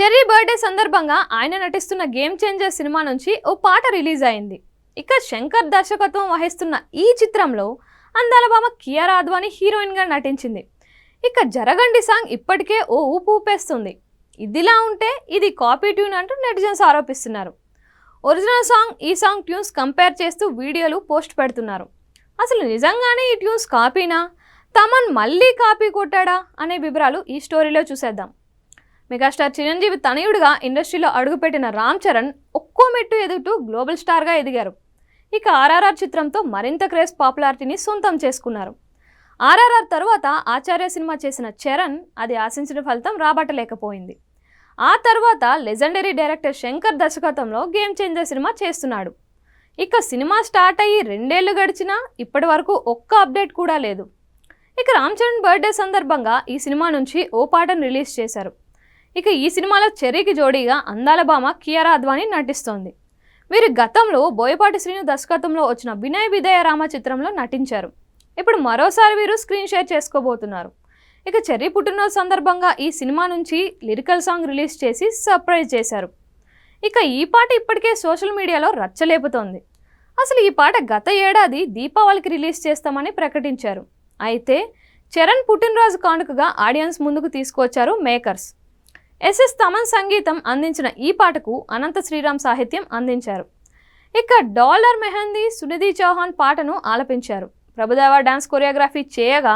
Cherry birthday సందర్భంగా ఆయన నటిస్తున్న గేమ్ చేంజర్ సినిమా నుంచి ఓ పాట రిలీజ్ అయింది. ఇక శంకర్ దర్శకత్వం వహిస్తున్న ఈ చిత్రంలో అందాల భామ కియారా అద్వానీ హీరోయిన్గా నటించింది. ఇక జరగండి సాంగ్ ఇప్పటికే ఓ ఊపు ఊపేస్తుంది. ఇదిలా ఉంటే ఇది కాపీ ట్యూన్ అంటూ నెటిజన్స్ ఆరోపిస్తున్నారు. ఒరిజినల్ సాంగ్ ఈ సాంగ్ ట్యూన్స్ కంపేర్ చేస్తూ వీడియోలు పోస్ట్ పెడుతున్నారు. అసలు నిజంగానే ఈ ట్యూన్స్ కాపీనా, తమన్ మళ్ళీ కాపీ కొట్టాడా అనే వివరాలు ఈ స్టోరీలో చూసేద్దాం. మెగాస్టార్ చిరంజీవి తనయుడిగా ఇండస్ట్రీలో అడుగుపెట్టిన రామ్ చరణ్ ఒక్కో మెట్టు ఎదుగుతూ గ్లోబల్ స్టార్గా ఎదిగారు. ఇక ఆర్ఆర్ఆర్ చిత్రంతో మరింత క్రేజ్ పాపులారిటీని సొంతం చేసుకున్నారు. ఆర్ఆర్ఆర్ తర్వాత ఆచార్య సినిమా చేసిన చరణ్ అది ఆశించిన ఫలితం రాబట్టలేకపోయింది. ఆ తర్వాత లెజెండరీ డైరెక్టర్ శంకర్ దర్శకత్వంలో గేమ్ చేంజర్ సినిమా చేస్తున్నాడు. ఇక సినిమా స్టార్ట్ అయ్యి 2 ఏళ్లు గడిచినా ఇప్పటి వరకు ఒక్క అప్డేట్ కూడా లేదు. ఇక రామ్ చరణ్ బర్త్డే సందర్భంగా ఈ సినిమా నుంచి ఓ పాటను రిలీజ్ చేశారు. ఇక ఈ సినిమాలో చెర్రీకి జోడీగా అందాల భామ కియారా అద్వానీ నటిస్తోంది. వీరు గతంలో బోయపాటి శ్రీను దర్శకత్వంలో వచ్చిన వినయ విధేయ రామ చిత్రంలో నటించారు. ఇప్పుడు మరోసారి వీరు స్క్రీన్ షేర్ చేసుకోబోతున్నారు. ఇక చెర్రీ పుట్టినరోజు సందర్భంగా ఈ సినిమా నుంచి లిరికల్ సాంగ్ రిలీజ్ చేసి సర్ప్రైజ్ చేశారు. ఇక ఈ పాట ఇప్పటికే సోషల్ మీడియాలో రచ్చలేపుతోంది. అసలు ఈ పాట గత ఏడాది దీపావళికి రిలీజ్ చేస్తామని ప్రకటించారు. అయితే చరణ్ పుట్టినరోజు కానుకగా ఆడియన్స్ ముందుకు తీసుకొచ్చారు మేకర్స్. ఎస్ఎస్ తమన్ సంగీతం అందించిన ఈ పాటకు అనంత శ్రీరామ్ సాహిత్యం అందించారు. ఇక డాలర్ మెహందీ సునిధి చౌహాన్ పాటను ఆలపించారు. ప్రభుదేవా డాన్స్ కొరియోగ్రఫీ చేయగా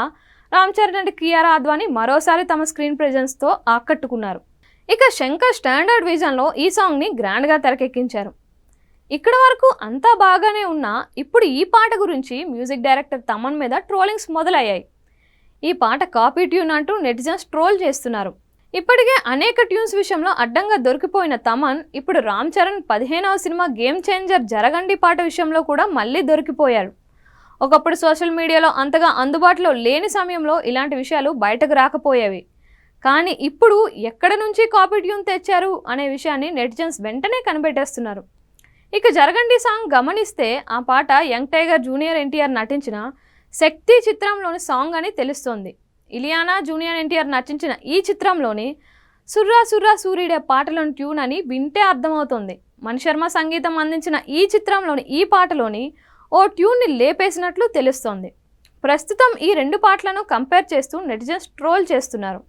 రామ్ చరణ్ అండ్ కియారా అద్వానీ మరోసారి తమ స్క్రీన్ ప్రెజెన్స్తో ఆకట్టుకున్నారు. ఇక శంకర్ స్టాండర్డ్ విజన్లో ఈ సాంగ్ని గ్రాండ్గా తెరకెక్కించారు. ఇక్కడ వరకు అంతా బాగానే ఉన్నా ఇప్పుడు ఈ పాట గురించి మ్యూజిక్ డైరెక్టర్ తమన్ మీద ట్రోలింగ్స్ మొదలయ్యాయి. ఈ పాట కాపీ ట్యూన్ అంటూ నెటిజన్స్ ట్రోల్ చేస్తున్నారు. ఇప్పటికే అనేక ట్యూన్స్ విషయంలో అడ్డంగా దొరికిపోయిన తమన్ ఇప్పుడు రామ్ చరణ్ 15వ సినిమా గేమ్ చేంజర్ జరగండి పాట విషయంలో కూడా మళ్ళీ దొరికిపోయారు. ఒకప్పుడు సోషల్ మీడియాలో అంతగా అందుబాటులో లేని సమయంలో ఇలాంటి విషయాలు బయటకు రాకపోయేవి. కానీ ఇప్పుడు ఎక్కడ నుంచి కాపీ ట్యూన్ తెచ్చారు అనే విషయాన్ని నెటిజన్స్ వెంటనే కనిపెట్టేస్తున్నారు. ఇక జరగండి సాంగ్ గమనిస్తే ఆ పాట యంగ్ టైగర్ జూనియర్ ఎన్టీఆర్ నటించిన శక్తి చిత్రంలోని సాంగ్ అని తెలుస్తోంది. ఇలియానా జూనియర్ ఎన్టీఆర్ నటించిన ఈ చిత్రంలోని సుర్రా సుర్రా సూర్యుడే పాటలోని ట్యూన్ అని వింటే అర్థమవుతుంది. మణిశర్మ సంగీతం అందించిన ఈ చిత్రంలోని ఈ పాటలోని ఓ ట్యూన్ని లేపేసినట్లు తెలుస్తోంది. ప్రస్తుతం ఈ 2 పాటలను కంపేర్ చేస్తూ నెటిజన్స్ ట్రోల్ చేస్తున్నారు.